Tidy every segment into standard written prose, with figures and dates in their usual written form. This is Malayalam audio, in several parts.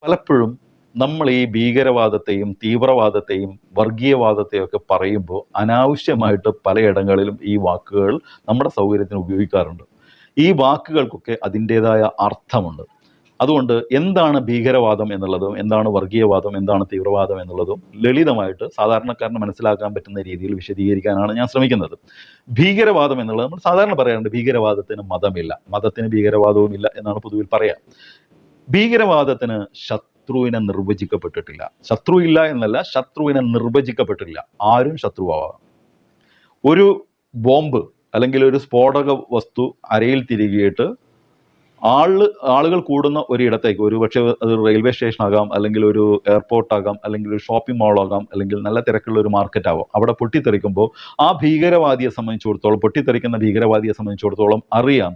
പലപ്പോഴും നമ്മൾ ഈ ഭീകരവാദത്തെയും തീവ്രവാദത്തെയും വർഗീയവാദത്തെയും ഒക്കെ പറയുമ്പോൾ അനാവശ്യമായിട്ട് പലയിടങ്ങളിലും ഈ വാക്കുകൾ നമ്മുടെ സൗകര്യത്തിന് ഉപയോഗിക്കാറുണ്ട്. ഈ വാക്കുകൾക്കൊക്കെ അതിൻ്റെതായ അർത്ഥമുണ്ട്. അതുകൊണ്ട് എന്താണ് ഭീകരവാദം എന്നുള്ളതും എന്താണ് വർഗീയവാദം എന്താണ് തീവ്രവാദം എന്നുള്ളതും ലളിതമായിട്ട് സാധാരണക്കാരന് മനസ്സിലാക്കാൻ പറ്റുന്ന രീതിയിൽ വിശദീകരിക്കാനാണ് ഞാൻ ശ്രമിക്കുന്നത്. ഭീകരവാദം എന്നുള്ളത് നമ്മൾ സാധാരണ പറയാറുണ്ട്, ഭീകരവാദത്തിന് മതമില്ല, മതത്തിന് ഭീകരവാദവുമില്ല എന്നാണ് പൊതുവിൽ പറയാം. ഭീകരവാദത്തിന് ശത്രുവിനെ നിർവചിക്കപ്പെട്ടിട്ടില്ല. ശത്രു ഇല്ല എന്നല്ല, ശത്രുവിനെ നിർവചിക്കപ്പെട്ടിട്ടില്ല. ആരും ശത്രുവാകാം. ഒരു ബോംബ് അല്ലെങ്കിൽ ഒരു സ്ഫോടക വസ്തു അരയിൽ തിരികിയിട്ട് ആളുകൾ കൂടുന്ന ഒരിടത്തേക്ക്, ഒരു പക്ഷേ അത് റെയിൽവേ സ്റ്റേഷൻ ആകാം, അല്ലെങ്കിൽ ഒരു എയർപോർട്ട് ആകാം, അല്ലെങ്കിൽ ഒരു ഷോപ്പിംഗ് മാൾ ആകാം, അല്ലെങ്കിൽ നല്ല തിരക്കുള്ള ഒരു മാർക്കറ്റ് ആവാം, അവിടെ പൊട്ടിത്തെറിക്കുമ്പോൾ ആ ഭീകരവാദിയെ സംബന്ധിച്ചിടത്തോളം, പൊട്ടിത്തെറിക്കുന്ന ഭീകരവാദിയെ സംബന്ധിച്ചിടത്തോളം അറിയാം,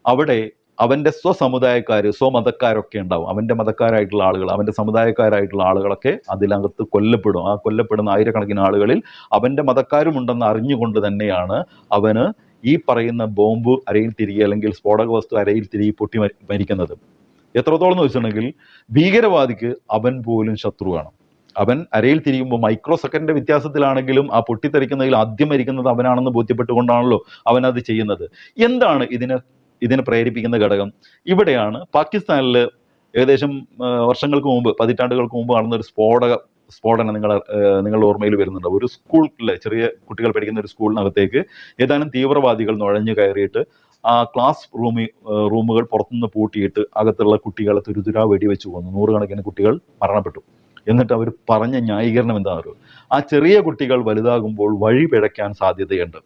അവിടെ അവൻ്റെ സ്വസമുദായക്കാർ, സ്വമതക്കാരൊക്കെ ഉണ്ടാവും. അവൻ്റെ മതക്കാരായിട്ടുള്ള ആളുകൾ, അവൻ്റെ സമുദായക്കാരായിട്ടുള്ള ആളുകളൊക്കെ അതിനകത്ത് കൊല്ലപ്പെടും. ആ കൊല്ലപ്പെടുന്ന ആയിരക്കണക്കിന് ആളുകളിൽ അവൻ്റെ മതക്കാരുമുണ്ടെന്ന് അറിഞ്ഞുകൊണ്ട് തന്നെയാണ് അവന് ഈ പറയുന്ന ബോംബ് അരയിൽ തിരികെ അല്ലെങ്കിൽ സ്ഫോടക വസ്തു അരയിൽ തിരികെ പൊട്ടി മരിക്കുന്നത്. എത്രത്തോളം എന്ന് വെച്ചിട്ടുണ്ടെങ്കിൽ ഭീകരവാദിക്ക് അവൻ പോലും ശത്രുവാണ്. അവൻ അരയിൽ തിരിയുമ്പോൾ മൈക്രോ സെക്കൻഡിന്റെ വ്യത്യാസത്തിലാണെങ്കിലും ആ പൊട്ടിത്തെറിക്കുന്നതിൽ ആദ്യം മരിക്കുന്നത് അവനാണെന്ന് ബോധ്യപ്പെട്ടുകൊണ്ടാണല്ലോ അവൻ അത് ചെയ്യുന്നത്. എന്താണ് ഇതിനെ പ്രേരിപ്പിക്കുന്ന ഘടകം? ഇവിടെയാണ് പാകിസ്ഥാനിൽ ഏകദേശം വർഷങ്ങൾക്ക് മുമ്പ്, പതിറ്റാണ്ടുകൾക്ക് മുമ്പ് നടന്നൊരു സ്ഫോടനം നിങ്ങളുടെ ഓർമ്മയിൽ വരുന്നുണ്ട്. ഒരു സ്കൂളിലെ ചെറിയ കുട്ടികൾ പഠിക്കുന്ന ഒരു സ്കൂളിനകത്തേക്ക് ഏതാനും തീവ്രവാദികൾ നുഴഞ്ഞു കയറിയിട്ട് ആ ക്ലാസ് റൂമുകൾ പുറത്തുനിന്ന് പൂട്ടിയിട്ട് അകത്തുള്ള കുട്ടികളെ തുരുതുരാ വെടിവെച്ച് കൊന്നു. 100 കണക്കിന് കുട്ടികൾ മരണപ്പെട്ടു. എന്നിട്ട് അവർ പറഞ്ഞ ന്യായീകരണം എന്താണെന്നറിയോ? ആ ചെറിയ കുട്ടികൾ വലുതാകുമ്പോൾ വഴി പിഴയ്ക്കാൻ സാധ്യതയുണ്ട്.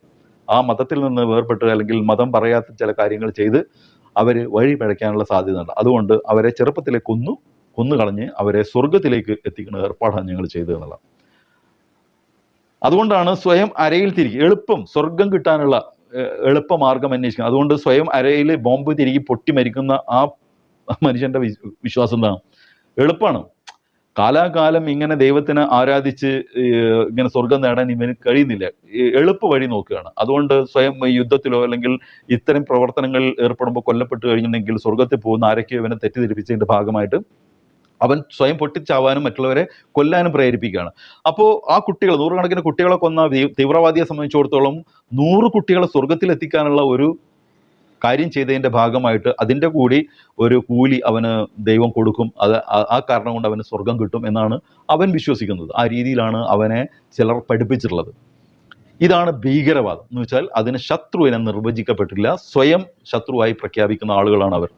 ആ മതത്തിൽ നിന്ന് വേർപെട്ട് അല്ലെങ്കിൽ മതം പറയാത്ത ചില കാര്യങ്ങൾ ചെയ്ത് അവർ വഴി പിഴയ്ക്കാനുള്ള സാധ്യതയുണ്ട്. അതുകൊണ്ട് അവരെ ചെറുപ്പത്തിലെ കൊന്നുകളഞ്ഞ് അവരെ സ്വർഗത്തിലേക്ക് എത്തിക്കുന്ന ഏർപ്പാടാണ് ഞങ്ങൾ ചെയ്തത് എന്നുള്ളത്. അതുകൊണ്ടാണ് സ്വയം അരയിൽ തിരികെ എളുപ്പം സ്വർഗം കിട്ടാനുള്ള എളുപ്പമാർഗം അന്വേഷിക്കുന്നത്. അതുകൊണ്ട് സ്വയം അരയിൽ ബോംബ് തിരികെ പൊട്ടി മരിക്കുന്ന ആ മനുഷ്യന്റെ വിശ്വാസം എന്താണ്? എളുപ്പമാണ്. കാലാകാലം ഇങ്ങനെ ദൈവത്തിനെ ആരാധിച്ച് ഇങ്ങനെ സ്വർഗം നേടാൻ ഇവന് കഴിയുന്നില്ല. എളുപ്പ വഴി നോക്കുകയാണ്. അതുകൊണ്ട് സ്വയം യുദ്ധത്തിലോ അല്ലെങ്കിൽ ഇത്തരം പ്രവർത്തനങ്ങളിൽ ഏർപ്പെടുമ്പോൾ കൊല്ലപ്പെട്ട് കഴിഞ്ഞിട്ടുണ്ടെങ്കിൽ സ്വർഗത്തിൽ പോകുന്ന ആരൊക്കെയോ ഇവനെ തെറ്റിദ്ധരിപ്പിച്ചതിന്റെ ഭാഗമായിട്ട് അവൻ സ്വയം പൊട്ടിച്ചാവാനും മറ്റുള്ളവരെ കൊല്ലാനും പ്രേരിപ്പിക്കുകയാണ്. അപ്പോൾ ആ കുട്ടികൾ, 100 കണക്കിന് കുട്ടികളെ കൊന്ന തീവ്രവാദിയെ സംബന്ധിച്ചിടത്തോളം 100 കുട്ടികളെ സ്വർഗത്തിൽ എത്തിക്കാനുള്ള ഒരു കാര്യം ചെയ്തതിന്റെ ഭാഗമായിട്ട് അതിൻ്റെ കൂടി ഒരു കൂലി അവന് ദൈവം കൊടുക്കും. ആ കാരണം കൊണ്ട് അവന് സ്വർഗം കിട്ടും എന്നാണ് അവൻ വിശ്വസിക്കുന്നത്. ആ രീതിയിലാണ് അവനെ ചിലർ പഠിപ്പിച്ചിട്ടുള്ളത്. ഇതാണ് ഭീകരവാദം എന്ന് വെച്ചാൽ അതിന് ശത്രുവിനെ നിർവചിക്കപ്പെട്ടില്ല, സ്വയം ശത്രുവായി പ്രഖ്യാപിക്കുന്ന ആളുകളാണ് അവർ.